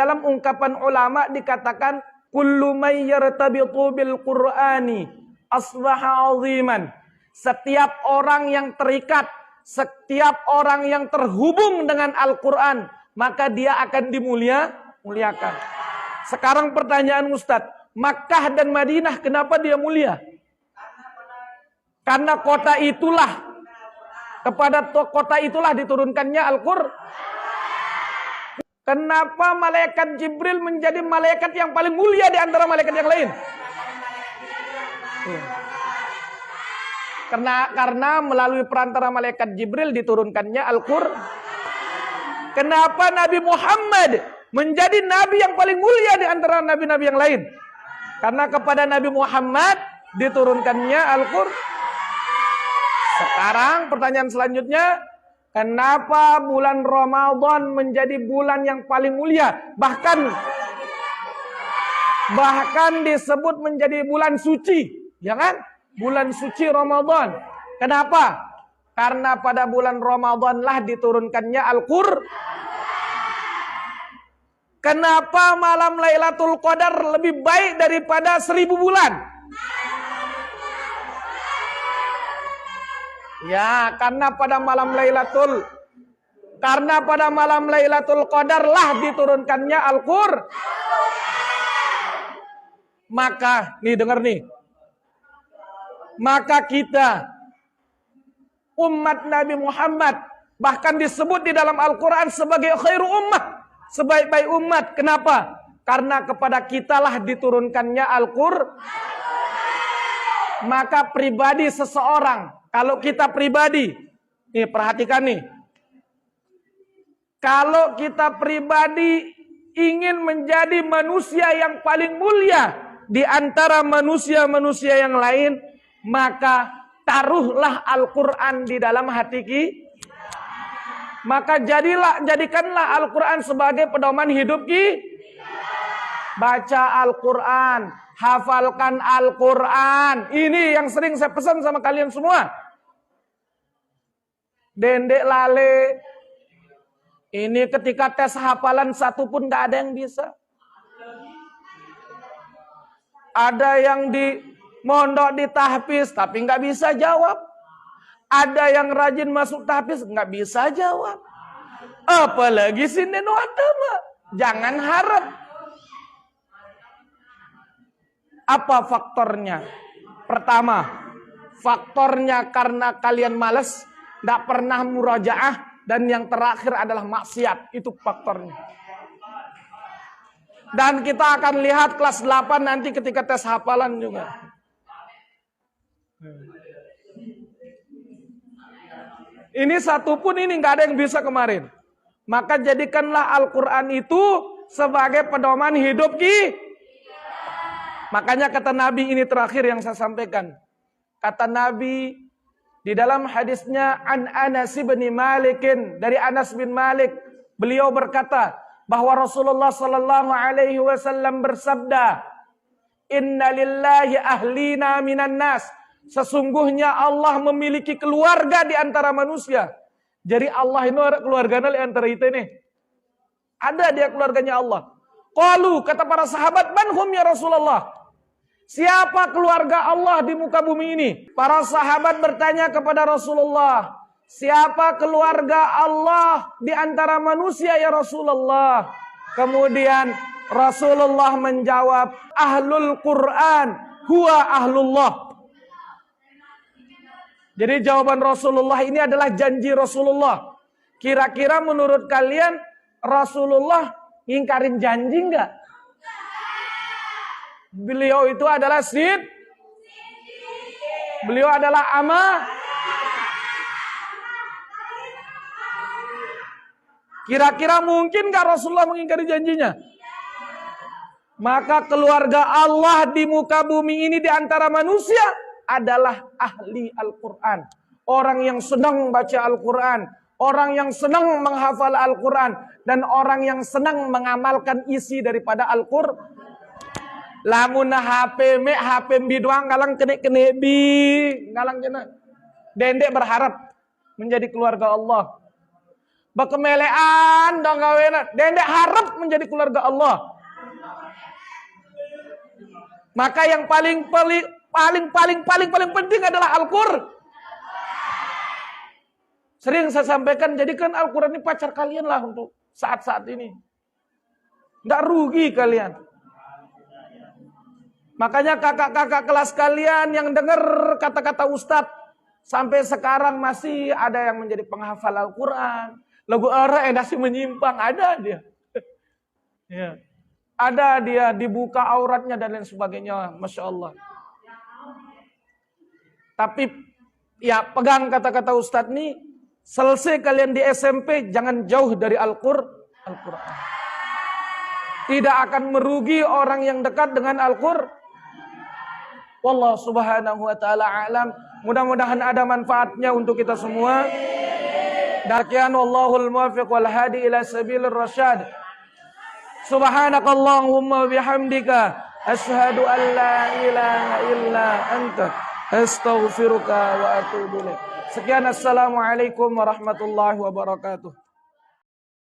dalam ungkapan ulama dikatakan kullu may yartabitu bil Qur'ani asbaha 'aziman. Setiap orang yang terikat, setiap orang yang terhubung dengan Al-Qur'an, maka dia akan dimuliakan. Sekarang pertanyaan Ustadz, Makkah dan Madinah kenapa dia mulia? Karena kota itulah, kepada kota itulah diturunkannya Al-Qur'an. Kenapa malaikat Jibril menjadi malaikat yang paling mulia di antara malaikat yang lain? Karena melalui perantara malaikat Jibril diturunkannya Al-Qur'an. Kenapa Nabi Muhammad menjadi nabi yang paling mulia di antara nabi-nabi yang lain? Karena kepada Nabi Muhammad diturunkannya Al-Qur'an. Sekarang pertanyaan selanjutnya, kenapa bulan Ramadan menjadi bulan yang paling mulia? Bahkan disebut menjadi bulan suci, ya kan? Bulan suci Ramadan. Kenapa? Karena pada bulan Ramadan lah diturunkannya Al-Qur'an. Kenapa malam Lailatul Qadar lebih baik daripada 1000 bulan? Ya, karena pada malam Lailatul Qadar lah diturunkannya Al-Qur'an. Maka, nih dengar nih. Maka kita umat Nabi Muhammad bahkan disebut di dalam Al-Qur'an sebagai khairu ummah, sebaik-baik umat. Kenapa? Karena kepada kitalah diturunkannya Al-Qur'an. Maka pribadi seseorang, kalau kita pribadi, nih perhatikan nih. Kalau kita pribadi ingin menjadi manusia yang paling mulia di antara manusia-manusia yang lain, maka taruhlah Al-Qur'an di dalam hati kita. Maka jadikanlah Al-Qur'an sebagai pedoman hidup kita. Baca Al-Qur'an, hafalkan Al-Qur'an. Ini yang sering saya pesan sama kalian semua. Dendek lale. Ini ketika tes hafalan satu pun gak ada yang bisa. Ada yang di mondok di tahfiz tapi gak bisa jawab. Ada yang rajin masuk tahfiz gak bisa jawab. Apalagi sineno agama. Jangan harap. Apa faktornya? Pertama, faktornya karena kalian malas, gak pernah murajaah. Dan yang terakhir adalah maksiat. Itu faktornya. Dan kita akan lihat kelas 8 nanti ketika tes hafalan juga. Ini satu pun ini nggak ada yang bisa kemarin. Maka jadikanlah Al-Qur'an itu sebagai pedoman hidup kita. Makanya kata Nabi, ini terakhir yang saya sampaikan. Kata Nabi di dalam hadisnya an Anas bin Malik, dari Anas bin Malik, beliau berkata bahwa Rasulullah sallallahu alaihi wasallam bersabda, "Inna lillahi ahlina minan nas." Sesungguhnya Allah memiliki keluarga di antara manusia. Jadi Allah ini keluarganya di antara kita nih. Ada dia keluarganya Allah. Qalu, kata para sahabat, "Man hum ya Rasulullah?" Siapa keluarga Allah di muka bumi ini? Para sahabat bertanya kepada Rasulullah, siapa keluarga Allah di antara manusia ya Rasulullah? Kemudian Rasulullah menjawab, ahlul Quran huwa ahlullah. Jadi jawaban Rasulullah ini adalah janji Rasulullah. Kira-kira menurut kalian Rasulullah ngingkarin janji enggak? Beliau itu adalah beliau adalah Kira-kira mungkin gak Rasulullah mengingkari janjinya? Maka keluarga Allah di muka bumi ini di antara manusia adalah ahli Al-Quran. Orang yang senang baca Al-Quran. Orang yang senang menghafal Al-Quran. Dan orang yang senang mengamalkan isi daripada Al-Quran. Lamun HP biduang ngalang kene bi ngalang kena. Dendek berharap menjadi keluarga Allah. Bakemelean dong gawena. Dendek harap menjadi keluarga Allah. Maka yang paling penting adalah Al-Qur'an. Sering saya sampaikan, jadikan Al-Qur'an ini pacar kalian lah untuk saat-saat ini. Nggak rugi kalian. Makanya kakak-kakak kelas kalian yang dengar kata-kata Ustadz, sampai sekarang masih ada yang menjadi penghafal Al-Qur'an. Lagu arah edasi menyimpang, ada dia. Ya. Ada dia dibuka auratnya dan lain sebagainya, Masya Allah. Tapi ya pegang kata-kata Ustadz nih, selesai kalian di SMP, jangan jauh dari Al-Qur'an. Tidak akan merugi orang yang dekat dengan Al-Qur'an. Wallahu subhanahu wa ta'ala alam. Mudah-mudahan ada manfaatnya untuk kita semua. Dakian wallahul muwaffiq wal hadi ila sabilir rasyad. Subhanakallahumma bihamdika asyhadu an la ilaha illa anta astaghfiruka wa atubu ilaik. Sekian, assalamualaikum warahmatullahi wabarakatuh.